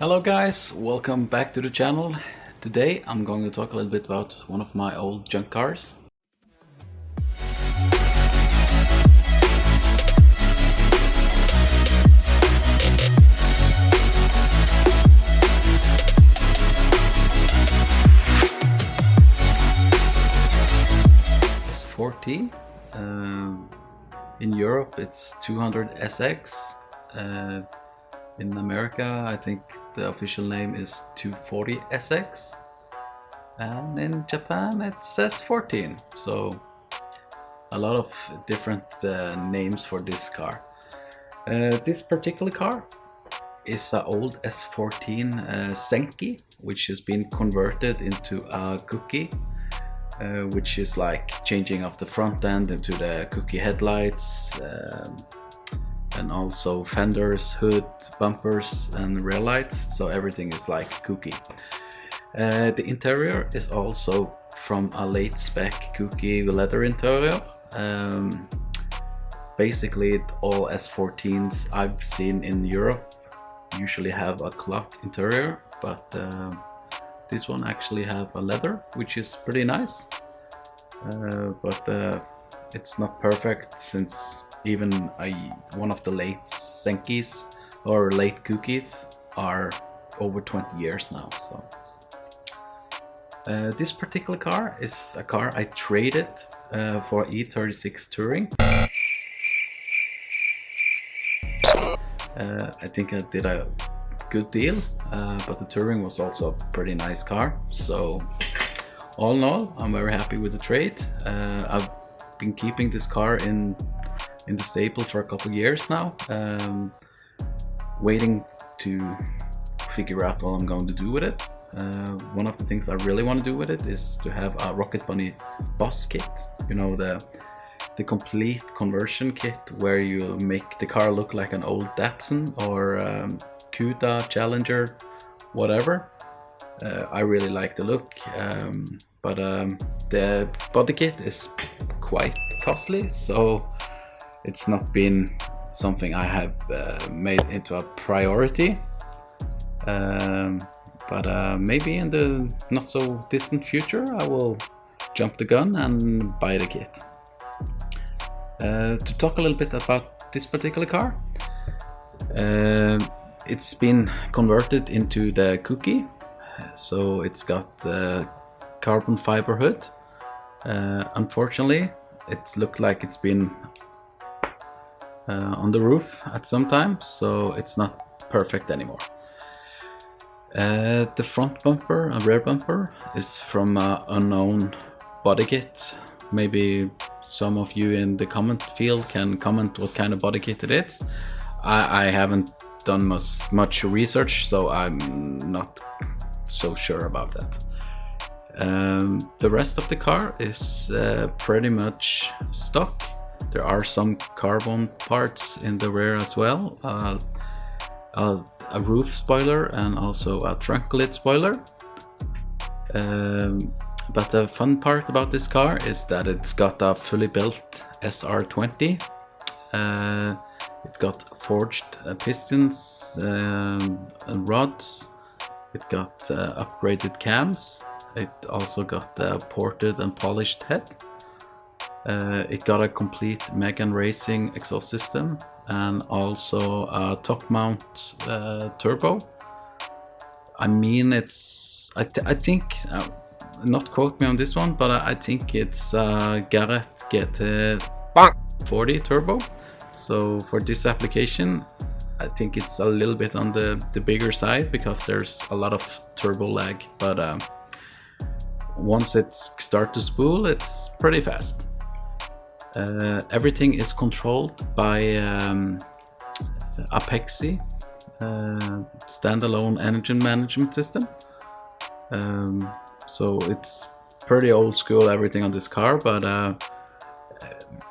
Hello guys, welcome back to the channel. Today I'm going to talk a little bit about one of my old junk cars. S14. In Europe it's 200 SX. In America I think the official name is 240 SX, and in Japan it's S14. So a lot of different names for this car. This particular car is an old S14 Senki, which has been converted into a cookie, which is like changing of the front end into the cookie headlights, and also fenders, hood, bumpers and rear lights, so everything is like cookie. The interior is also from a late spec cookie leather interior. Basically all S14s I've seen in Europe usually have a cloth interior, but this one actually have a leather, which is pretty nice. But it's not perfect, since even one of the late Senkis or late cookies are over 20 years now. So this particular car is a car I traded for E36 Touring. I think I did a good deal, but the Touring was also a pretty nice car. So all in all, I'm very happy with the trade. I've been keeping this car in the stable for a couple of years now, waiting to figure out what I'm going to do with it. One of the things I really want to do with it is to have a Rocket Bunny Boss kit, you know, the complete conversion kit where you make the car look like an old Datsun or Kuta, Challenger, whatever. I really like the look, but the body kit is quite costly, so it's not been something I have made into a priority. But maybe in the not so distant future I will jump the gun and buy the kit. To talk a little bit about this particular car, it's been converted into the cookie, so it's got the carbon fiber hood. Unfortunately, it looked like it's been on the roof at some time, so it's not perfect anymore. The front bumper and rear bumper is from an unknown body kit. Maybe some of you in the comment field can comment what kind of body kit it is. I haven't done much research, so I'm not so sure about that. The rest of the car is pretty much stock. There are some carbon parts in the rear as well, a roof spoiler and also a trunk lid spoiler. But the fun part about this car is that it's got a fully built SR20. It got forged pistons and rods. It got upgraded cams. It also got a ported and polished head. It got a complete Megan Racing exhaust system and also a top mount turbo. I mean, it's I think not quote me on this one, but I think it's Garrett GT40 turbo. So for this application I think it's a little bit on the bigger side, because there's a lot of turbo lag, but once it starts to spool, it's pretty fast. Everything is controlled by Apexi standalone engine management system. So it's pretty old school, everything on this car, but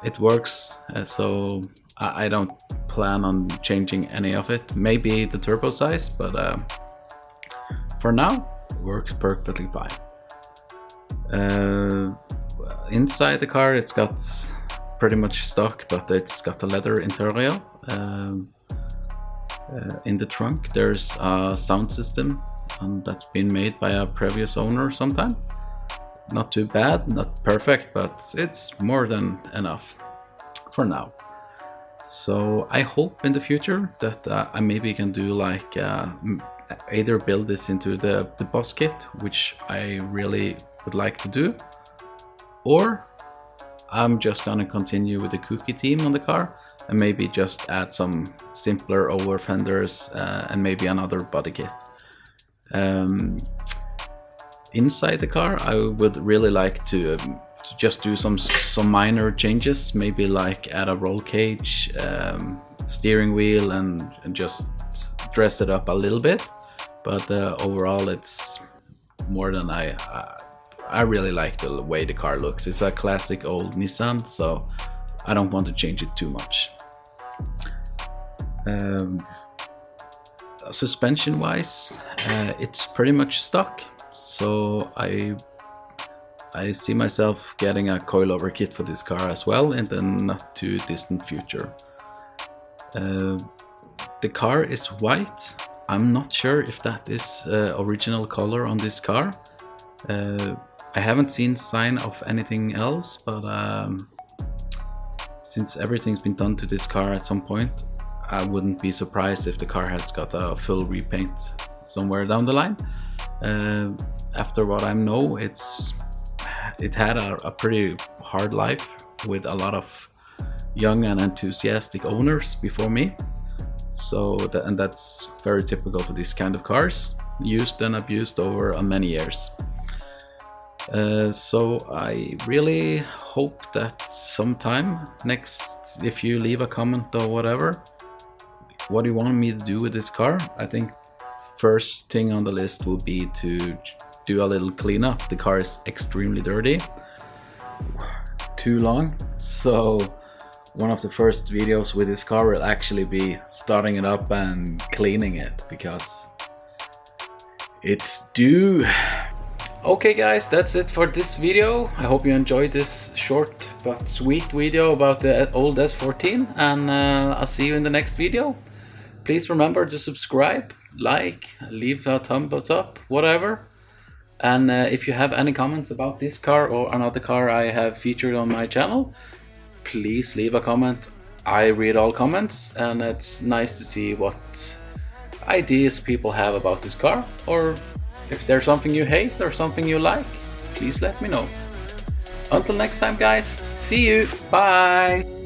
it works. So I don't plan on changing any of it. Maybe the turbo size, but for now it works perfectly fine. Inside the car it's got pretty much stock, but it's got a leather interior. In the trunk there's a sound system that's been made by a previous owner sometime. Not too bad, not perfect, but it's more than enough for now. So I hope in the future that I maybe can do like either build this into the boss kit, which I really would like to do, or I'm just gonna continue with the cookie theme on the car and maybe just add some simpler over fenders and maybe another body kit. Inside the car I would really like to just do some minor changes, maybe like add a roll cage, steering wheel, and just dress it up a little bit, but overall it's more than I really like the way the car looks. It's a classic old Nissan, so I don't want to change it too much. Suspension wise, it's pretty much stock, so I see myself getting a coilover kit for this car as well in the not too distant future. The car is white. I'm not sure if that is original color on this car. I haven't seen sign of anything else, but since everything's been done to this car at some point, I wouldn't be surprised if the car has got a full repaint somewhere down the line. After what I know, it had a pretty hard life with a lot of young and enthusiastic owners before me. So and that's very typical for these kind of cars, used and abused over many years. So I really hope that sometime next, if you leave a comment or whatever, what do you want me to do with this car? I think first thing on the list will be to do a little cleanup. The car is extremely dirty, too long, so one of the first videos with this car will actually be starting it up and cleaning it, because it's due. Okay guys, that's it for this video. I hope you enjoyed this short but sweet video about the old S14, and I'll see you in the next video. Please remember to subscribe, like, leave a thumbs up, whatever. And if you have any comments about this car or another car I have featured on my channel, please leave a comment. I read all comments, and it's nice to see what ideas people have about this car, or if there's something you hate or something you like, please let me know. Until next time guys, see you, bye!